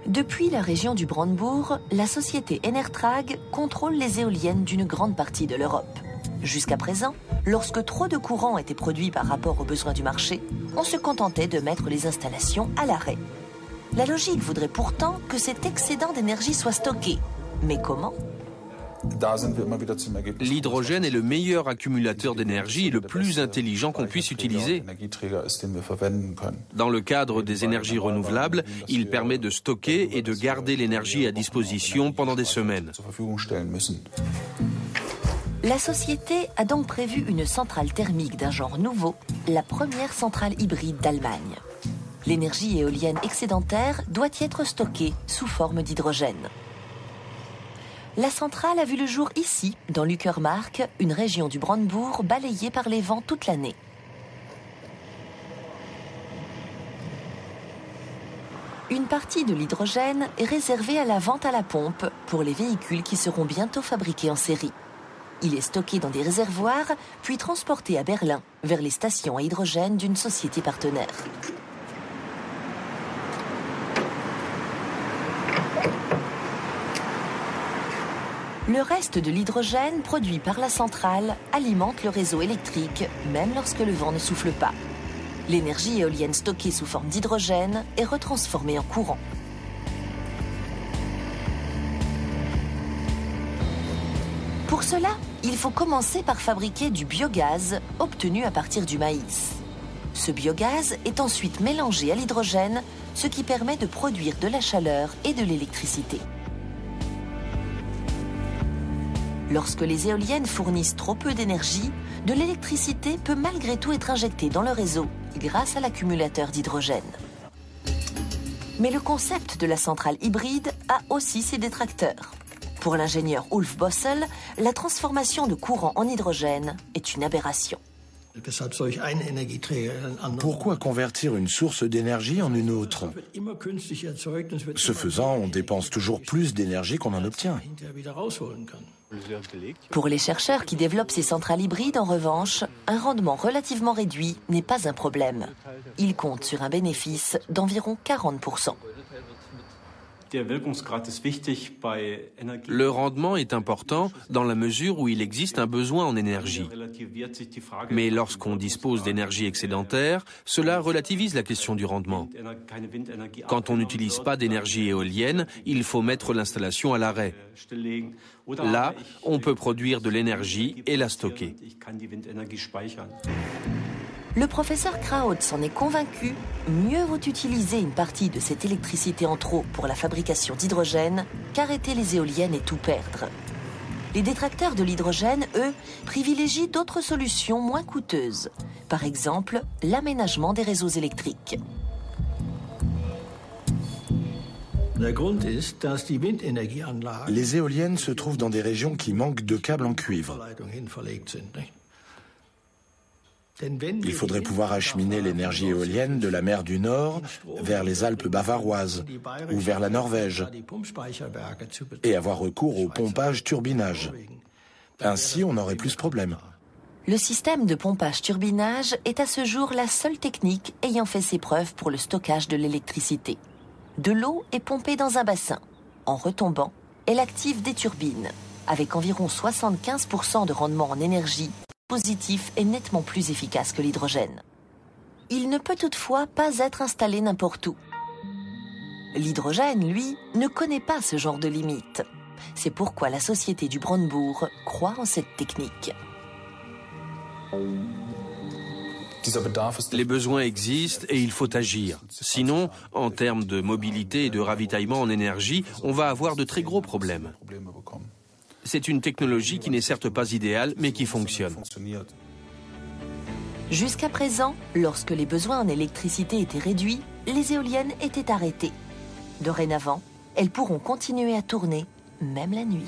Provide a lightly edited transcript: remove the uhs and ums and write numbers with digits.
Depuis la région du Brandebourg, la société Enertrag contrôle les éoliennes d'une grande partie de l'Europe. Jusqu'à présent, lorsque trop de courant était produit par rapport aux besoins du marché, on se contentait de mettre les installations à l'arrêt. La logique voudrait pourtant que cet excédent d'énergie soit stocké. Mais comment ? L'hydrogène est le meilleur accumulateur d'énergie et le plus intelligent qu'on puisse utiliser. Dans le cadre des énergies renouvelables, il permet de stocker et de garder l'énergie à disposition pendant des semaines. La société a donc prévu une centrale thermique d'un genre nouveau, la première centrale hybride d'Allemagne. L'énergie éolienne excédentaire doit y être stockée sous forme d'hydrogène. La centrale a vu le jour ici, dans l'Uckermark, une région du Brandebourg balayée par les vents toute l'année. Une partie de l'hydrogène est réservée à la vente à la pompe pour les véhicules qui seront bientôt fabriqués en série. Il est stocké dans des réservoirs, puis transporté à Berlin, vers les stations à hydrogène d'une société partenaire. Le reste de l'hydrogène produit par la centrale alimente le réseau électrique, même lorsque le vent ne souffle pas. L'énergie éolienne stockée sous forme d'hydrogène est retransformée en courant. Pour cela, il faut commencer par fabriquer du biogaz obtenu à partir du maïs. Ce biogaz est ensuite mélangé à l'hydrogène, ce qui permet de produire de la chaleur et de l'électricité. Lorsque les éoliennes fournissent trop peu d'énergie, de l'électricité peut malgré tout être injectée dans le réseau grâce à l'accumulateur d'hydrogène. Mais le concept de la centrale hybride a aussi ses détracteurs. Pour l'ingénieur Ulf Bossel, la transformation de courant en hydrogène est une aberration. Pourquoi convertir une source d'énergie en une autre? Ce faisant, on dépense toujours plus d'énergie qu'on en obtient. Pour les chercheurs qui développent ces centrales hybrides, en revanche, un rendement relativement réduit n'est pas un problème. Ils comptent sur un bénéfice d'environ 40%. Le rendement est important dans la mesure où il existe un besoin en énergie. Mais lorsqu'on dispose d'énergie excédentaire, cela relativise la question du rendement. Quand on n'utilise pas d'énergie éolienne, il faut mettre l'installation à l'arrêt. Là, on peut produire de l'énergie et la stocker. Le professeur Kraut s'en est convaincu, mieux vaut utiliser une partie de cette électricité en trop pour la fabrication d'hydrogène qu'arrêter les éoliennes et tout perdre. Les détracteurs de l'hydrogène, eux, privilégient d'autres solutions moins coûteuses. Par exemple, l'aménagement des réseaux électriques. Les éoliennes se trouvent dans des régions qui manquent de câbles en cuivre. Il faudrait pouvoir acheminer l'énergie éolienne de la mer du Nord vers les Alpes bavaroises ou vers la Norvège et avoir recours au pompage-turbinage. Ainsi, on aurait plus de problèmes. Le système de pompage-turbinage est à ce jour la seule technique ayant fait ses preuves pour le stockage de l'électricité. De l'eau est pompée dans un bassin. En retombant, elle active des turbines. Avec environ 75% de rendement en énergie, le dispositif est nettement plus efficace que l'hydrogène. Il ne peut toutefois pas être installé n'importe où. L'hydrogène, lui, ne connaît pas ce genre de limite. C'est pourquoi la société du Brandebourg croit en cette technique. Les besoins existent et il faut agir. Sinon, en termes de mobilité et de ravitaillement en énergie, on va avoir de très gros problèmes. C'est une technologie qui n'est certes pas idéale, mais qui fonctionne. Jusqu'à présent, lorsque les besoins en électricité étaient réduits, les éoliennes étaient arrêtées. Dorénavant, elles pourront continuer à tourner, même la nuit.